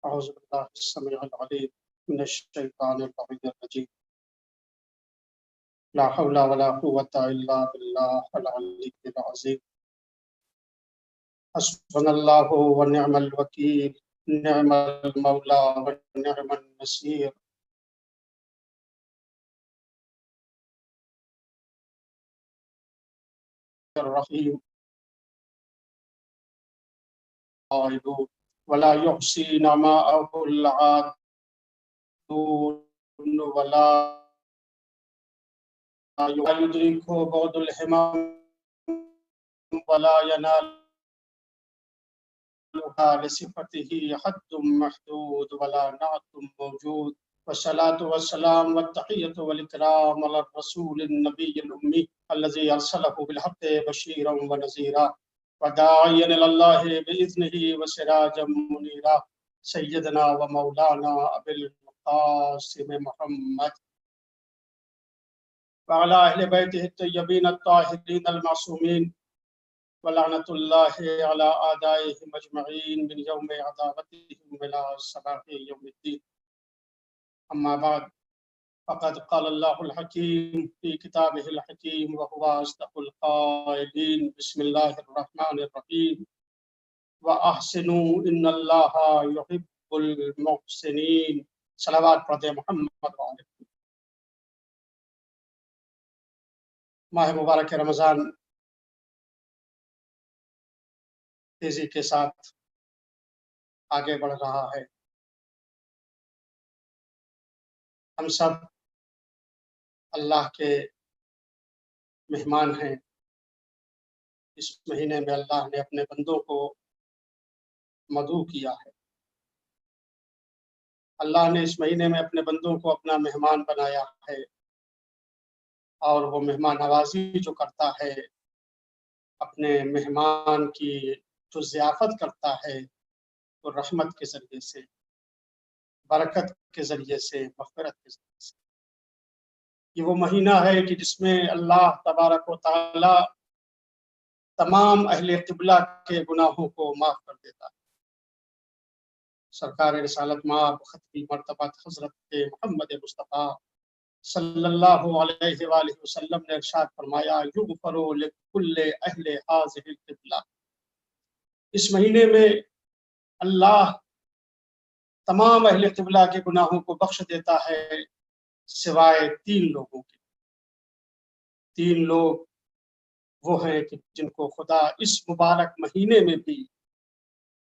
اعوذ باللہ السمیع العلیم من الشیطان اللعین الرجیم لا حول ولا قوة الا باللہ العلی العظیم حسبنا اللہ ونعم الوکیل نعم المولا ونعم النصیر الرحیم قائلون ولا يحصي نعماءه العادون ولا يدركه بعد الهمم ولا ينالها لصفته حد محدود ولا نعت موجود والصلاة والسلام والتحية والإكرام على الرسول النبي الأمي الذي أرسله بالحق بشيرا ونذيرا وداعيا إلى الله بإذنه وسراجا منيرا سيدنا ومولانا أبي القاسم محمد وعلى أهل بيته الطيبين الطاهرين المعصومين ولعنة الله على أعدائهم أجمعين من يوم عداوتهم إلى صباح يوم الدين أما بعد فقد قال الله الحكيم في كتابه الحكيم وهو أصدق القائلين بسم الله الرحمن الرحيم وأحسنوا إن الله يحب المحسنين صلوات پڑھتے محمد وعلیہ ماہ مبارک رمضان تیزی کے ساتھ آگے بڑھ رہا ہے۔ ہم سب اللہ کے مہمان ہیں۔ اس مہینے میں اللہ نے اپنے بندوں کو مدعو کیا ہے۔ اللہ نے اس مہینے میں اپنے بندوں کو اپنا مہمان بنایا ہے، اور وہ مہمان نوازی جو کرتا ہے، اپنے مہمان کی جو ضیافت کرتا ہے، وہ رحمت کے ذریعے سے، برکت کے ذریعے سے، مغفرت کے ذریعے سے۔ یہ وہ مہینہ ہے کہ جس میں اللہ تبارک و تعالی تمام اہل قبلہ کے گناہوں کو معاف کر دیتا ہے۔ سرکار رسالت مآب ختمی مرتبہ حضرت محمد مصطفیٰ صلی اللہ علیہ وآلہ وسلم نے ارشاد فرمایا یغفر لکل اہل ہذہ القبلہ، اس مہینے میں اللہ تمام اہل قبلہ کے گناہوں کو بخش دیتا ہے سوائے 3 لوگوں کے۔ 3 لوگ وہ ہیں کہ جن کو خدا اس مبارک مہینے میں بھی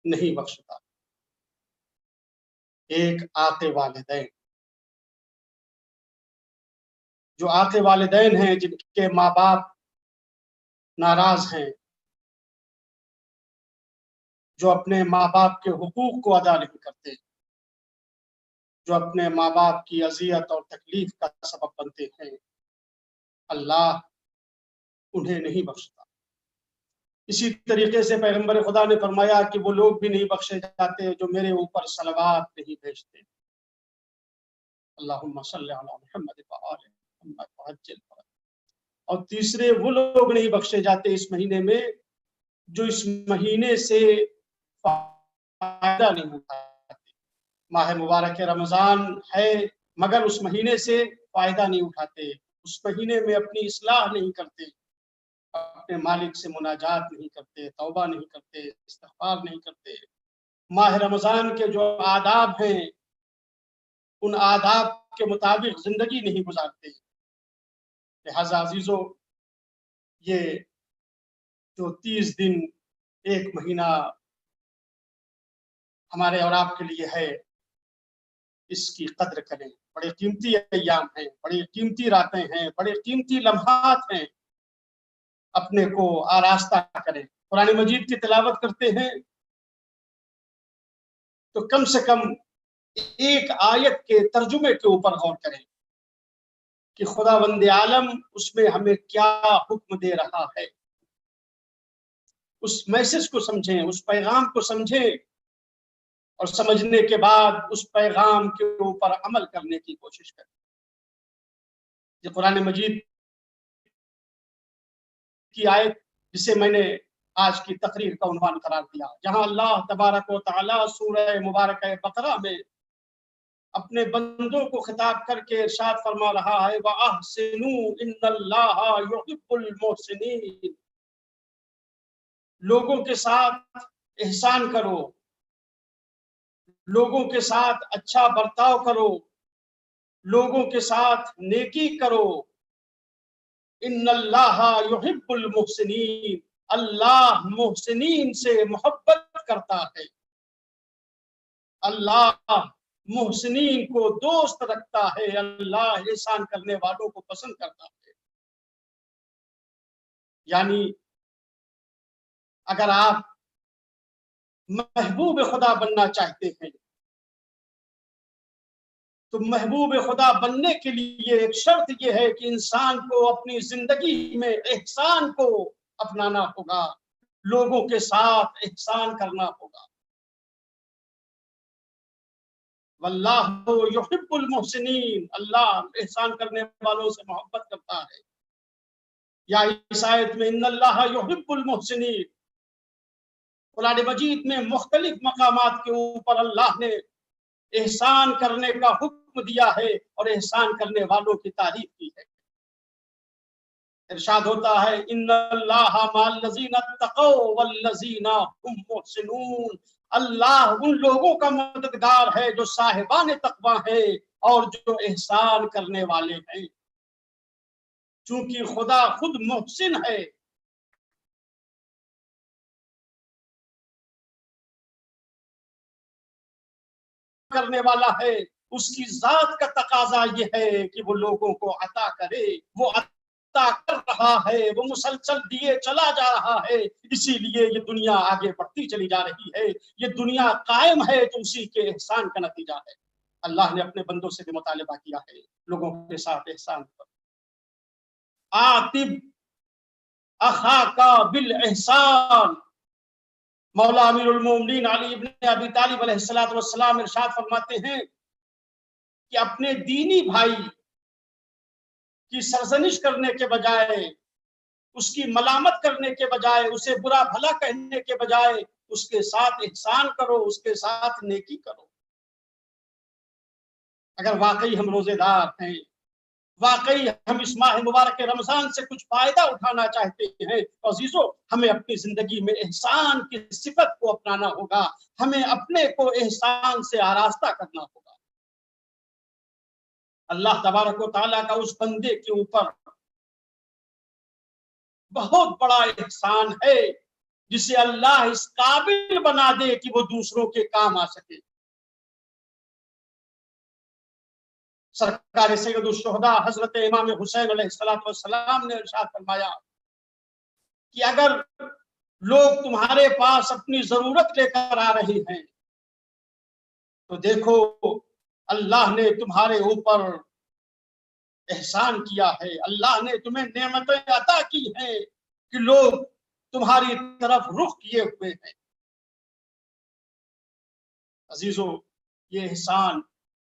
نہیں بخشتا۔ ایک آق والدین، جو آق والدین ہیں، جن کے ماں باپ ناراض ہیں، جو اپنے ماں باپ کے حقوق کو ادا نہیں کرتے، جو اپنے ماں باپ کی اذیت اور تکلیف کا سبب بنتے ہیں، اللہ انہیں نہیں بخشتا۔ اسی طریقے سے پیغمبر خدا نے فرمایا کہ وہ لوگ بھی نہیں بخشے جاتے جو میرے اوپر صلوات نہیں بھیجتے۔ اللہم صلی علی محمد وآل محمد وعجل فرجہ۔ اور تیسرے وہ لوگ نہیں بخشے جاتے اس مہینے میں جو اس مہینے سے فائدہ نہیں اٹھاتے۔ ماہ مبارک رمضان ہے مگر اس مہینے سے فائدہ نہیں اٹھاتے، اس مہینے میں اپنی اصلاح نہیں کرتے، اپنے مالک سے مناجات نہیں کرتے، توبہ نہیں کرتے، استغفار نہیں کرتے، ماہ رمضان کے جو آداب ہیں ان آداب کے مطابق زندگی نہیں گزارتے۔ لہذا عزیزو، یہ جو 30 دن، 1 مہینہ ہمارے اور آپ کے لیے ہے، اس کی قدر کریں۔ بڑے قیمتی ایام ہیں، بڑی قیمتی راتیں ہیں، بڑے قیمتی لمحات ہیں، اپنے کو آراستہ کریں۔ قرآن مجید کی تلاوت کرتے ہیں تو کم سے کم ایک آیت کے ترجمے کے اوپر غور کریں کہ خداوند عالم اس میں ہمیں کیا حکم دے رہا ہے۔ اس میسج کو سمجھیں، اس پیغام کو سمجھیں، اور سمجھنے کے بعد اس پیغام کے اوپر عمل کرنے کی کوشش کریں۔ یہ قرآن مجید کی آیت جسے میں نے آج کی تقریر کا عنوان قرار دیا، جہاں اللہ تبارک و تعالی سورہ مبارکہ بقرہ میں اپنے بندوں کو خطاب کر کے ارشاد فرما رہا ہے وَأَحْسِنُوا إِنَّ اللَّهَ يُحِبُّ الْمُحْسِنِينَ، لوگوں کے ساتھ احسان کرو، لوگوں کے ساتھ اچھا برتاؤ کرو، لوگوں کے ساتھ نیکی کرو۔ ان اللہ یحب المحسنین، اللہ محسنین سے محبت کرتا ہے، اللہ محسنین کو دوست رکھتا ہے، اللہ احسان کرنے والوں کو پسند کرتا ہے۔ یعنی اگر آپ محبوب خدا بننا چاہتے ہیں تو محبوب خدا بننے کے لیے ایک شرط یہ ہے کہ انسان کو اپنی زندگی میں احسان کو اپنانا ہوگا، لوگوں کے ساتھ احسان کرنا ہوگا۔ واللہ یحب المحسنین، اللہ احسان کرنے والوں سے محبت کرتا ہے۔ یا اس آیت میں ان اللہ یحب المحسنین، قرآن مجید میں مختلف مقامات کے اوپر اللہ نے احسان کرنے کا حکم دیا ہے اور احسان کرنے والوں کی تعریف کی ہے۔ ارشاد ہوتا ہے ان اللہ مع الذین اتقوا والذین هم محسنون، اللہ ان لوگوں کا مددگار ہے جو صاحبان تقوی ہیں اور جو احسان کرنے والے ہیں۔ چونکہ خدا خود محسن ہے، کرنے والا ہے، اس کی ذات کا تقاضا یہ ہے کہ وہ لوگوں کو عطا کرے، وہ عطا کر رہا ہے، وہ مسلسل دیے چلا جا رہا ہے، اسی لیے یہ دنیا آگے بڑھتی چلی جا رہی ہے، یہ دنیا قائم ہے تو اسی کے احسان کا نتیجہ ہے۔ اللہ نے اپنے بندوں سے بھی مطالبہ کیا ہے لوگوں کے ساتھ احسان کرو، عاتب اخاک بالاحسان۔ مولا امیر المومنین علی ابن ابی طالب علیہ السلام ارشاد فرماتے ہیں کہ اپنے دینی بھائی کی سرزنش کرنے کے بجائے، اس کی ملامت کرنے کے بجائے، اسے برا بھلا کہنے کے بجائے اس کے ساتھ احسان کرو، اس کے ساتھ نیکی کرو۔ اگر واقعی ہم روزے دار ہیں، واقعی ہم اس ماہ مبارک رمضان سے کچھ فائدہ اٹھانا چاہتے ہیں تو عزیزو ہمیں اپنی زندگی میں احسان کی صفت کو اپنانا ہوگا، ہمیں اپنے کو احسان سے آراستہ کرنا ہوگا۔ اللہ تبارک و تعالیٰ کا اس بندے کے اوپر بہت بڑا احسان ہے جسے اللہ اس قابل بنا دے کہ وہ دوسروں کے کام آ سکے۔ سرکار سید الشہداء حضرت امام حسین علیہ السلام نے ارشاد فرمایا کہ اگر لوگ تمہارے پاس اپنی ضرورت لے کر آ رہے ہیں تو دیکھو اللہ نے تمہارے اوپر احسان کیا ہے، اللہ نے تمہیں نعمتیں عطا کی ہیں کہ لوگ تمہاری طرف رخ کیے ہوئے ہیں۔ عزیزو یہ احسان،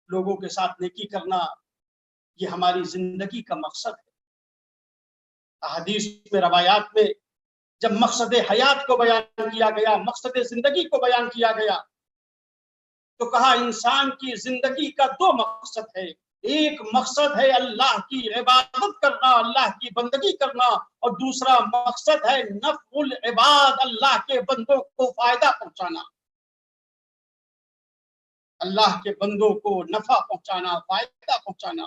لوگوں کے ساتھ نیکی کرنا، یہ ہماری زندگی کا مقصد ہے۔ احادیث میں، روایات میں جب مقصد حیات کو بیان کیا گیا، مقصد زندگی کو بیان کیا گیا تو کہا انسان کی زندگی کا دو مقصد ہے، ایک مقصد ہے اللہ کی عبادت کرنا، اللہ کی بندگی کرنا، اور دوسرا مقصد ہے نفع العباد، اللہ کے بندوں کو فائدہ پہنچانا، اللہ کے بندوں کو نفع پہنچانا، فائدہ پہنچانا۔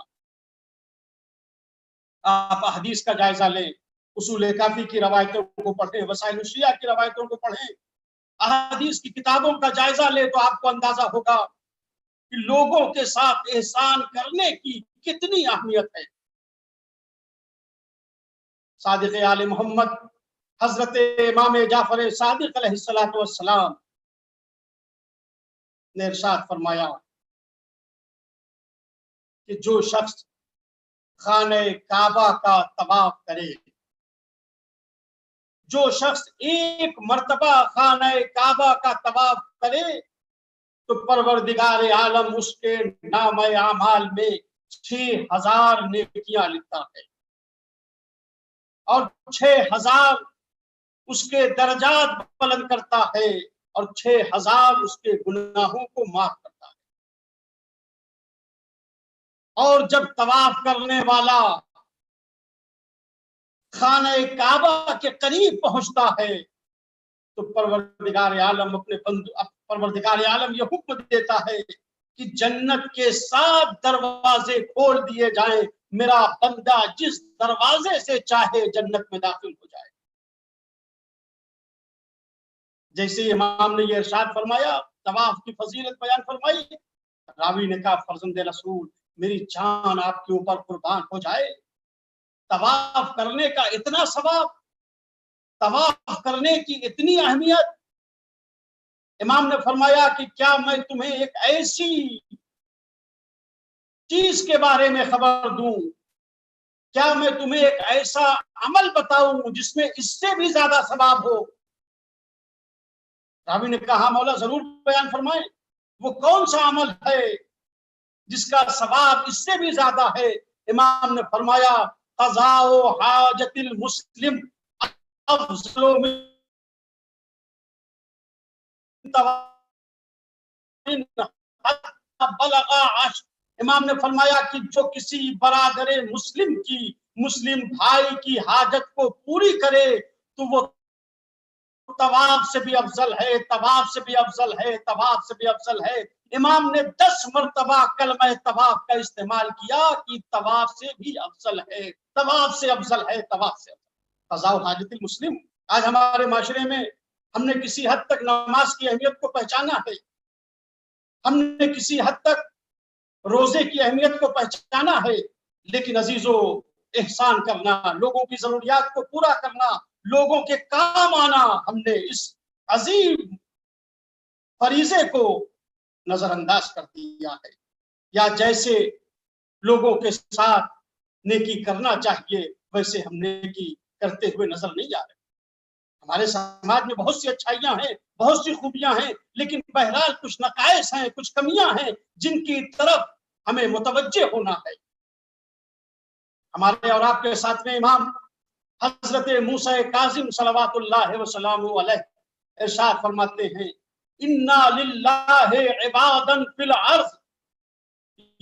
آپ حدیث کا جائزہ لیں، اصول کافی کی روایتوں کو پڑھیں، وسائل الشیعہ کی روایتوں کو پڑھیں، احادیث کی کتابوں کا جائزہ لیں تو آپ کو اندازہ ہوگا کہ لوگوں کے ساتھ احسان کرنے کی کتنی اہمیت ہے۔ صادق آل محمد حضرت امام جعفر صادق علیہ السلام نے ارشاد فرمایا کہ جو شخص خانہ کعبہ کا طواف کرے، جو شخص ایک مرتبہ خانہ کعبہ کا طواف کرے تو پروردگار عالم اس کے نامہ اعمال میں 6000 نیکیاں لکھتا ہے، اور 6000 اس کے درجات بلند کرتا ہے اور 6000 اس کے گناہوں کو معاف کرتا ہے۔ اور جب طواف کرنے والا خانہ کعبہ کے قریب پہنچتا ہے تو پروردگار عالم یہ حکم دیتا ہے کہ جنت کے 7 دروازے کھول دیے جائیں، میرا بندہ جس دروازے سے چاہے جنت میں داخل ہو جائے۔ جیسے امام نے یہ ارشاد فرمایا، طواف کی فضیلت بیان فرمائی، راوی نے کہا فرزند رسول میری جان آپ کے اوپر قربان ہو جائے، طواف کرنے کا اتنا ثواب، طواف کرنے کی اتنی اہمیت۔ امام نے فرمایا کہ کیا میں تمہیں ایک ایسی چیز کے بارے میں خبر دوں، کیا میں تمہیں ایک ایسا عمل بتاؤں جس میں اس سے بھی زیادہ ثواب ہو؟ راوی نے کہا مولا ضرور بیان فرمائیں، وہ کون سا عمل ہے جس کا ثواب اس سے بھی زیادہ ہے؟ امام نے فرمایا قضاء حاجت المسلم افضل من بلغ عشر۔ امام نے فرمایا کہ جو کسی برادر مسلم کی، مسلم بھائی کی حاجت کو پوری کرے تو وہ طواف سے بھی افضل ہے، طواف سے بھی افضل ہے، طواف سے بھی افضل ہے۔ امام نے 10 مرتبہ کلمہ طواف کا استعمال کیا کہ طواف سے بھی افضل ہے، طواف سے افضل ہے، طواف سے افضل۔ قضاء حاجت المسلم، آج ہمارے معاشرے میں ہم نے کسی حد تک نماز کی اہمیت کو پہچانا ہے، ہم نے کسی حد تک روزے کی اہمیت کو پہچانا ہے، لیکن عزیزو احسان کرنا، لوگوں کی ضروریات کو پورا کرنا، لوگوں کے کام آنا، ہم نے اس عظیم فریضے کو نظر انداز کر دیا ہے، یا جیسے لوگوں کے ساتھ نیکی کرنا چاہیے ویسے ہم نیکی کرتے ہوئے نظر نہیں آ رہے۔ ہمارے سماج میں بہت سی اچھائیاں ہیں، بہت سی خوبیاں ہیں، لیکن بہرحال کچھ نقائص ہیں، کچھ کمیاں ہیں جن کی طرف ہمیں متوجہ ہونا ہے۔ ہمارے اور آپ کے ساتھ میں امام حضرت موسیٰ کاظم صلوات اللہ وسلامہ علیہ ارشاد فرماتے ہیں اِنَّا لِلَّهِ عِبَادًا فِي الْأَرْضِ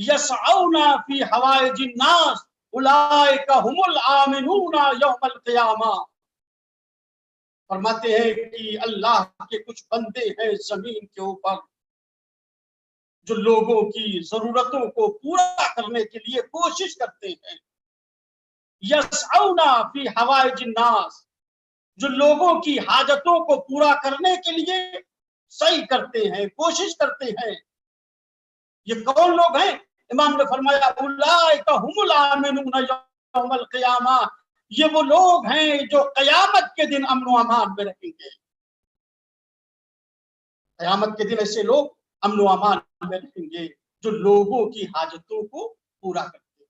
يَسْعَوْنَا فِي حَوَائِجِ النَّاسِ أُولَئِكَ هُمُ الْآمِنُونَ يَوْمَ الْقِيَامَةِ۔ فرماتے ہیں کہ اللہ کے کچھ بندے ہیں زمین کے اوپر جو لوگوں کی ضرورتوں کو پورا کرنے کے لیے کوشش کرتے ہیں، یسعونا فی حوائج الناس، جو لوگوں کی حاجتوں کو پورا کرنے کے لیے سعی کرتے ہیں، کوشش کرتے ہیں۔ یہ کون لوگ ہیں؟ امام نے فرمایا اولئک ھم الآمنون یوم القیامہ، یہ وہ لوگ ہیں جو قیامت کے دن امن و امان میں رہیں گے۔ قیامت کے دن ایسے لوگ امن و امان میں رہیں گے جو لوگوں کی حاجتوں کو پورا کرتے ہیں۔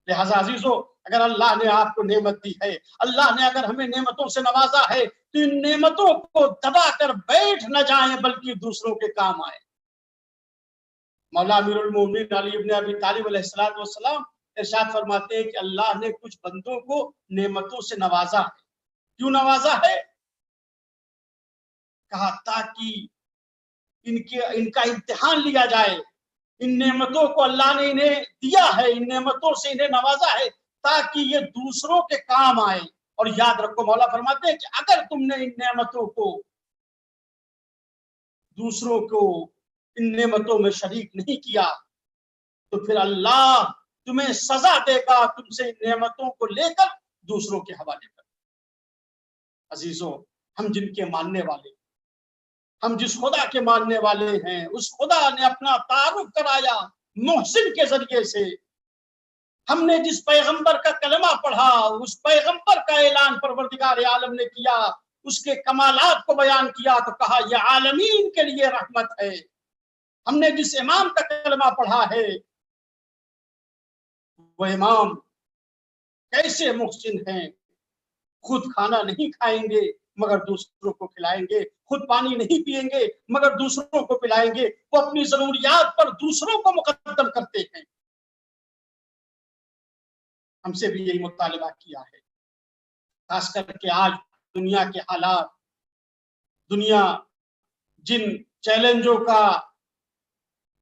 لہذا عزیزو، اگر اللہ نے آپ کو نعمت دی ہے، اللہ نے اگر ہمیں نعمتوں سے نوازا ہے تو ان نعمتوں کو دبا کر بیٹھ نہ جائیں بلکہ دوسروں کے کام آئیں۔ مولا امیر المومنین علی ابن ابی طالب علیہ السلام ارشاد فرماتے ہیں کہ اللہ نے کچھ بندوں کو نعمتوں سے نوازا ہے۔ کیوں نوازا ہے؟ کہا تاکہ ان کا امتحان لیا جائے۔ ان نعمتوں کو اللہ نے انہیں دیا ہے، ان نعمتوں سے انہیں نوازا ہے تاکہ یہ دوسروں کے کام آئے۔ اور یاد رکھو مولا فرماتے ہیں کہ اگر تم نے ان نعمتوں کو، دوسروں کو ان نعمتوں میں شریک نہیں کیا تو پھر اللہ تمہیں سزا دے گا تم سے ان نعمتوں کو لے کر دوسروں کے حوالے کر۔ عزیزوں، ہم جن کے ماننے والے، ہم جس خدا کے ماننے والے ہیں، اس خدا نے اپنا تعارف کرایا محسن کے ذریعے سے۔ ہم نے جس پیغمبر کا کلمہ پڑھا، اس پیغمبر کا اعلان پروردگار عالم نے کیا، اس کے کمالات کو بیان کیا تو کہا یہ عالمین کے لیے رحمت ہے۔ ہم نے جس امام کا کلمہ پڑھا ہے وہ امام کیسے محسن ہیں، خود کھانا نہیں کھائیں گے مگر دوسروں کو کھلائیں گے، خود پانی نہیں پئیں گے مگر دوسروں کو پلائیں گے، وہ اپنی ضروریات پر دوسروں کو مقدم کرتے ہیں۔ ہم سے بھی یہی مطالبہ کیا ہے، خاص کر کے آج دنیا کے حالات، دنیا جن چیلنجوں کا،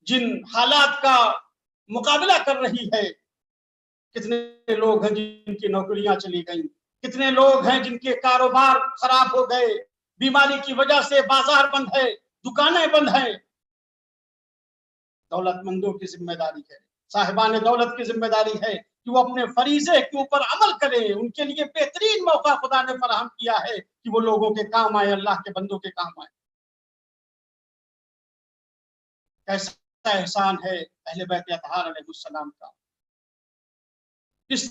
جن حالات کا مقابلہ کر رہی ہے، کتنے لوگ ہیں جن کی نوکریاں چلی گئیں، کتنے لوگ ہیں جن کے کاروبار خراب ہو گئے، بیماری کی وجہ سے بازار بند ہے، دکانیں بند ہیں۔ دولت مندوں کی ذمہ داری ہے، صاحبان دولت کی ذمہ داری ہے کہ وہ اپنے فریضے کے اوپر عمل کریں۔ ان کے لیے بہترین موقع خدا نے فراہم کیا ہے کہ وہ لوگوں کے کام آئے، اللہ کے بندوں کے کام آئے۔ کیسا احسان ہے اہل بیت اطہار علیہ السلام کا، کس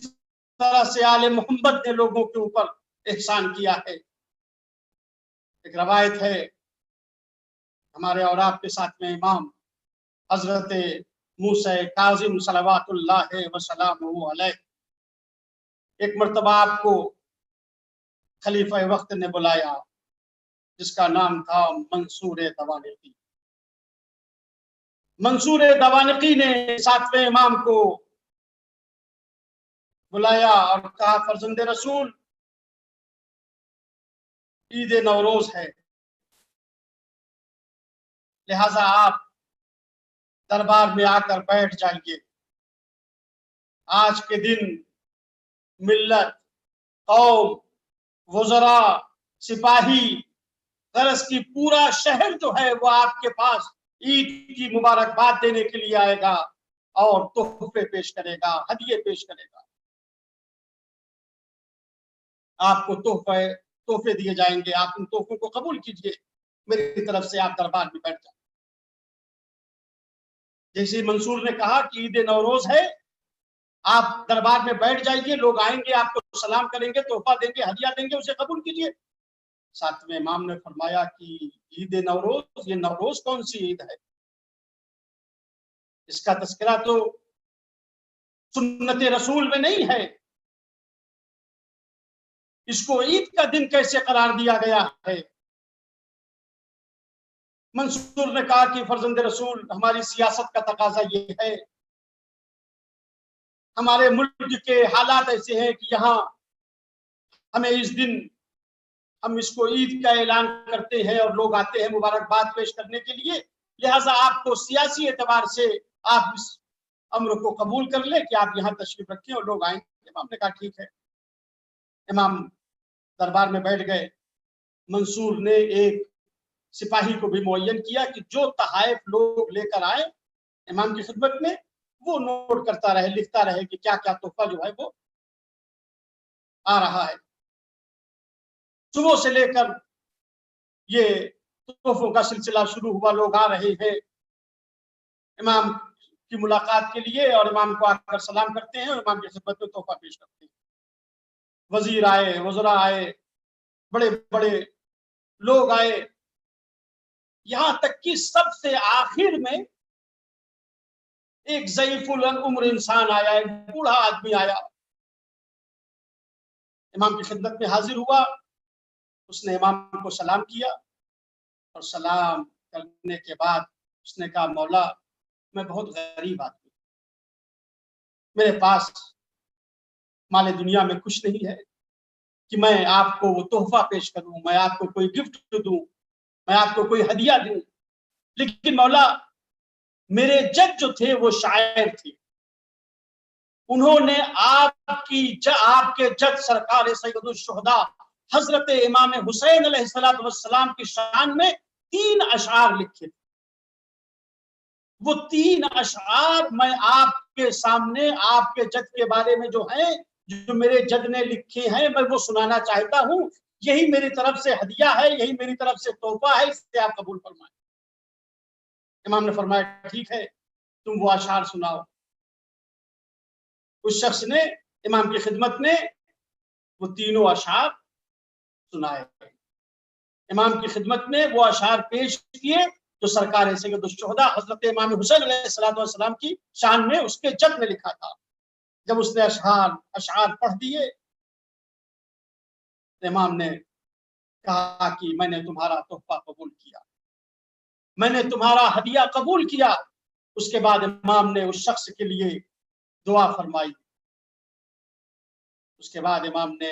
طرح سے آل محمد نے لوگوں کے اوپر احسان کیا ہے۔ ایک روایت ہے ہمارے اور آپ کے ساتھ میں امام حضرت موسیٰ کاظم صلوات اللہ وسلامہ علیہ، ایک مرتبہ آپ کو خلیفہ وقت نے بلایا جس کا نام تھا منصور دوانقی۔ منصور دوانقی نے ساتویں امام کو بلایا اور کہا فرزند رسول عید نوروز ہے، لہذا آپ دربار میں آ کر بیٹھ جائیے۔ آج کے دن ملت، قوم، وزراء، سپاہی، غرض کی پورا شہر جو ہے وہ آپ کے پاس عید کی مبارکباد دینے کے لیے آئے گا اور تحفے پیش کرے گا، ہدیے پیش کرے گا۔ آپ کو تحفے دیے جائیں گے، آپ ان تحفوں کو قبول کیجئے، میری طرف سے آپ دربار میں بیٹھ جائیں۔ جیسے منصور نے کہا کہ عید نوروز ہے، آپ دربار میں بیٹھ جائیے، لوگ آئیں گے، آپ کو سلام کریں گے، تحفہ دیں گے، ہدیہ دیں گے، اسے قبول کیجئے۔ ساتویں امام نے فرمایا کہ عید نوروز، یہ نوروز کون سی عید ہے؟ اس کا تذکرہ تو سنت رسول میں نہیں ہے، اس کو عید کا دن کیسے قرار دیا گیا ہے؟ منصور نے کہا کہ فرزند رسول، ہماری سیاست کا تقاضا یہ ہے، ہمارے ملک کے حالات ایسے ہیں کہ یہاں ہمیں اس دن ہم اس کو عید کا اعلان کرتے ہیں اور لوگ آتے ہیں مبارکباد پیش کرنے کے لیے، لہٰذا آپ کو سیاسی اعتبار سے آپ اس امر کو قبول کر لیں کہ آپ یہاں تشریف رکھیں اور لوگ آئیں۔ امام نے کہا ٹھیک ہے۔ امام دربار میں بیٹھ گئے۔ منصور نے ایک سپاہی کو بھی معین کیا کہ جو تحائف لوگ لے کر آئے امام کی خدمت میں، وہ نوٹ کرتا رہے، لکھتا رہے کہ کیا کیا تحفہ جو ہے وہ آ رہا ہے۔ صبح سے لے کر یہ تحفوں کا سلسلہ شروع ہوا، لوگ آ رہے ہیں امام کی ملاقات کے لیے اور امام کو آ کر سلام کرتے ہیں اور امام کی خدمت میں تحفہ پیش کرتے ہیں۔ وزیر آئے، وزراء آئے، بڑے بڑے لوگ آئے، یہاں تک کہ سب سے آخر میں ایک ضعیف العمر انسان آیا، ایک بوڑھا آدمی آیا، امام کی خدمت میں حاضر ہوا۔ اس نے امام کو سلام کیا اور سلام کرنے کے بعد اس نے کہا مولا میں بہت غریب آدمی، میرے پاس مال دنیا میں کچھ نہیں ہے کہ میں آپ کو وہ تحفہ پیش کروں، میں آپ کو کوئی گفٹ دوں، میں آپ کو کوئی ہدیہ دوں، لیکن مولا میرے جد جو تھے وہ شاعر تھے، انہوں نے آپ کے جد سرکار سید الشہداء حضرت امام حسین علیہ السلام کی شان میں 3 اشعار لکھے تھے۔ وہ 3 اشعار میں آپ کے سامنے آپ کے جد کے بارے میں جو ہیں، جو میرے جد نے لکھے ہیں، میں وہ سنانا چاہتا ہوں۔ یہی میری طرف سے ہدیہ ہے، یہی میری طرف سے تحفہ ہے، اس سے آپ قبول فرمائیں۔ امام نے فرمایا ٹھیک ہے، تم وہ اشعار سناؤ۔ اس شخص نے امام کی خدمت میں وہ 3 اشعار سنائے، امام کی خدمت میں وہ اشعار پیش کیے جو سرکار سید الشہداء حضرت امام حسین علیہ السلام کی شان میں اس کے جد میں لکھا تھا۔ جب اس نے اشعار پڑھ دیے، امام نے کہا کہ میں نے تمہارا تحفہ قبول کیا، میں نے تمہارا ہدیہ قبول کیا۔ اس کے بعد امام نے اس شخص کے لیے دعا فرمائی۔ اس کے بعد امام نے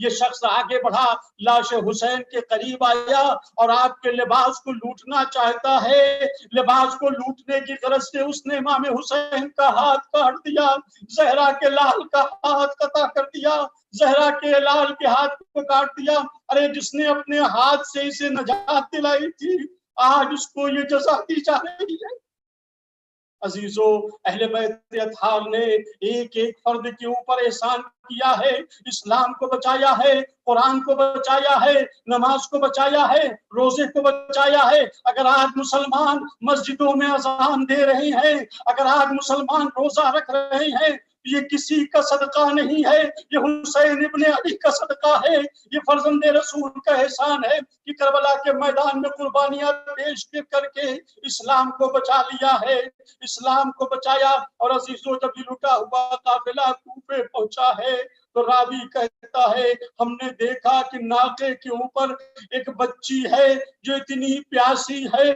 یہ شخص آگے بڑھا، لاش حسین کے قریب آیا اور آپ کے لباس کو لوٹنا چاہتا ہے۔ لباس کو لوٹنے کی غرض سے اس نے امام حسین کا ہاتھ کاٹ دیا، زہرا کے لال کا ہاتھ قطع کر دیا، زہرا کے لال کے ہاتھ کو کاٹ دیا۔ ارے جس نے اپنے ہاتھ سے اسے نجات دلائی تھی، آج اس کو یہ جزا دی جا رہی ہے۔ عزیزو، اہل بیت اطہار نے ایک ایک فرد کے اوپر احسان کیا ہے، اسلام کو بچایا ہے، قرآن کو بچایا ہے، نماز کو بچایا ہے، روزے کو بچایا ہے۔ اگر آج مسلمان مسجدوں میں اذان دے رہے ہیں، اگر آج مسلمان روزہ رکھ رہے ہیں، یہ کسی کا صدقہ نہیں ہے، یہ حسین ابن علی کا صدقہ ہے، یہ فرزند رسول کا احسان ہے کہ کربلا کے میدان میں قربانیاں پیش کر کے اسلام کو بچا لیا ہے، اسلام کو بچایا۔ اور عزیزو، جب یہ لٹا ہوا قافلہ کوفے پہنچا ہے تو راوی کہتا ہے ہم نے دیکھا کہ ناقے کے اوپر ایک بچی ہے جو اتنی پیاسی ہے،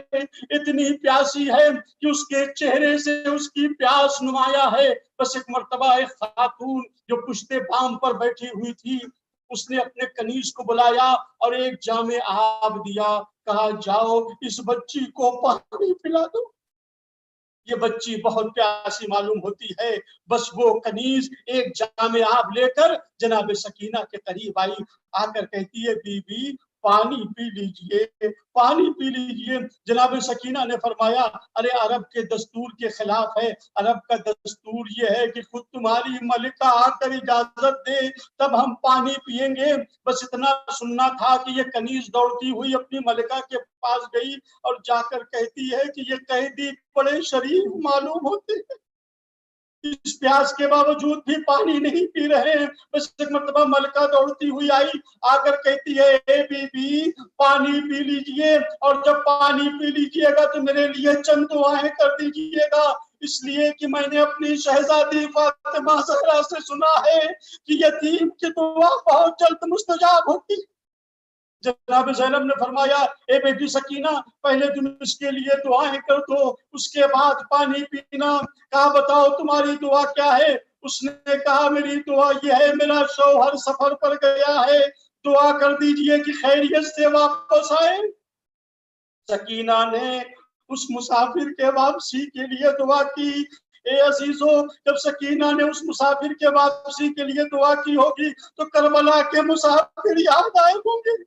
اتنی پیاسی ہے کہ اس کے چہرے سے اس کی پیاس نمایاں ہے۔ بس ایک مرتبہ ایک خاتون جو پشتے بام پر بیٹھی ہوئی تھی، اس نے اپنے کنیز کو بلایا اور ایک جام آب دیا، کہا جاؤ اس بچی کو پانی پلا دو۔ یہ بچی بہت پیاسی معلوم ہوتی ہے، بس وہ کنیز ایک جام آب لے کر جناب سکینہ کے قریب آئی، آ کر کہتی ہے بی بی پانی پی لیجئے، پانی پی لیجئے۔ جناب سکینہ نے فرمایا ارے عرب کے دستور کے خلاف ہے، عرب کا دستور یہ ہے کہ خود تمہاری ملکہ آ کر اجازت دے تب ہم پانی پیئیں گے۔ بس اتنا سننا تھا کہ یہ کنیز دوڑتی ہوئی اپنی ملکہ کے پاس گئی اور جا کر کہتی ہے کہ یہ قیدی بڑے شریف معلوم ہوتے ہیں، اس پیاس کے باوجود بھی پانی نہیں پی رہے ہیں۔ بس ایک مرتبہ ملکہ دوڑتی ہوئی آئی، آ کر کہتی ہے اے بی بی پانی پی لیجئے، اور جب پانی پی لیجئے گا تو میرے لیے چند دعائیں کر دیجئے گا، اس لیے کہ میں نے اپنی شہزادی فاطمہ زہرا سے سنا ہے کہ یتیم کی دعا بہت جلد مستجاب ہوتی۔ جناب زینب نے فرمایا اے بیٹی سکینہ پہلے تم اس کے لیے دعائیں کر دو، اس کے بعد پانی پینا۔ کہا بتاؤ تمہاری دعا کیا ہے؟ اس نے کہا میری دعا یہ ہے، میرا شوہر سفر پر گیا ہے، دعا کر دیجئے کہ خیریت سے واپس آئے۔ سکینہ نے اس مسافر کے واپسی کے لیے دعا کی۔ اے عزیزو، جب سکینہ نے اس مسافر کے واپسی کے لیے دعا کی ہوگی تو کربلا کے مسافر یاد آئے ہوں گے۔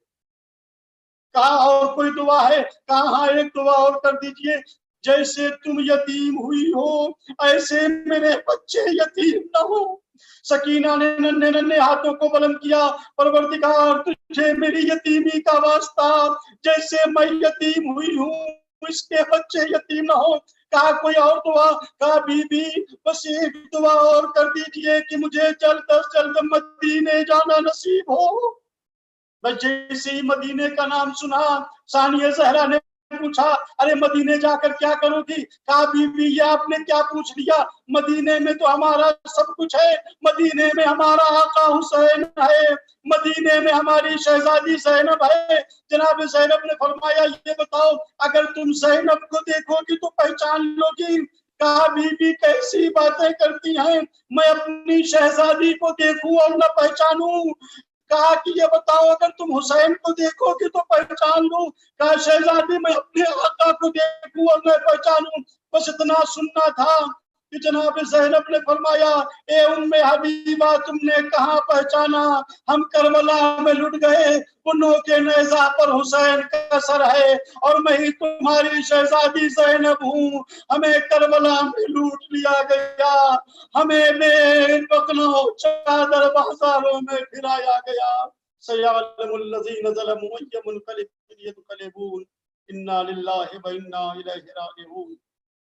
کہا اور کوئی دعا ہے؟ کہا ہاں ایک دعا اور کر دیجئے، جیسے تم یتیم ہوئی ہو ایسے میرے بچے یتیم نہ ہو۔ سکینہ نے ننھے ننھے ہاتھوں کو بلند کیا، پروردگار تجھے میری یتیمی کا واسطہ، جیسے میں یتیم ہوئی ہوں اس کے بچے یتیم نہ ہو۔ کہا کوئی اور دعا؟ کہا بی بی بس ایک دعا اور کر دیجئے کہ مجھے جلد از جلد مدینے جانا نصیب ہو۔ بس جیسے ہی مدینے کا نام سنا ثانیہ زہرا نے پوچھا ارے مدینے جا کر کیا کرو گی؟ کہا بی بی یہ آپ نے کیا پوچھ لیا، مدینے میں تو ہمارا سب کچھ ہے، مدینے میں ہمارا آقا حسین ہے، مدینے میں ہماری شہزادی زینب ہے۔ جناب زینب نے فرمایا یہ بتاؤ اگر تم زینب کو دیکھو گی تو پہچان لو گی۔ کہا بی بی کیسی باتیں کرتی ہیں، میں اپنی شہزادی کو دیکھوں اور نہ پہچانوں؟ کہا کہ یہ بتاؤ اگر تم حسین کو دیکھو گے تو پہچان لو؟ کہا شہزادی میں اپنے آقا کو دیکھوں اور میں پہچانوں؟ بس اتنا سننا تھا کہ جناب زینب نے فرمایا اے ام حبیبہ تم نے کہاں پہچانا، ہم کربلا میں لٹ گئے، انہوں کے نیزہ پر حسین کا سر ہے اور میں ہی تمہاری شہزادی زینب ہوں، ہمیں کربلا میں لوٹ لیا گیا، ہمیں بے بکلوں چادر بازاروں میں پھرایا گیا۔ سیعلم الذین ظلموا ای منقلب ینقلبون انا للہ و انا الیہ راجعون۔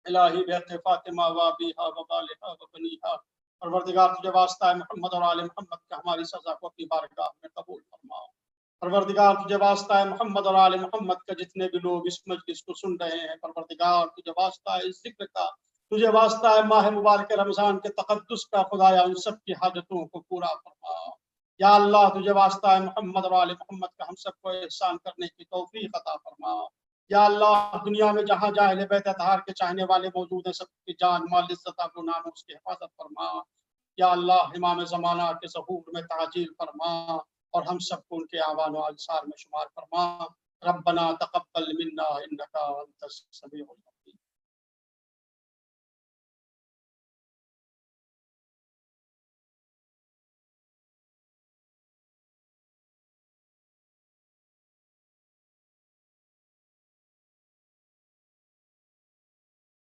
الہی بحق فاطمہ و ابیہا و بالہا و بنیہا، پروردگار تجھے واسطہ ہے محمد اور آل محمد کا ہماری سزا کو اپنی بارگاہ میں قبول فرما۔ پروردگار تجھے واسطہ ہے محمد اور آل محمد کا جتنے بھی لوگ اس مجلس کو سن رہے ہیں، پروردگار تجھے واسطہ ہے اس ذکر کا، تجھے واسطہ ہے ماہ مبارک رمضان کے تقدس کا، خدایا ان سب کی حاجتوں کو پورا فرما۔ یا اللہ تجھے واسطہ ہے محمد اور آل محمد کا ہم سب کو احسان کرنے کی توفیق عطا فرما۔ یا اللہ دنیا میں جہاں جہاں اہل بیت اطہار کے چاہنے والے موجود ہیں سب کی جان مال عزت و نام اس کی حفاظت فرما۔ یا اللہ امام زمانہ کے ظہور میں تعجیل فرما۔ اور ہم سب کو ان کے اعوان و انصار میں شمار فرما. ربنا تقبل منا انك انت السميع العليم.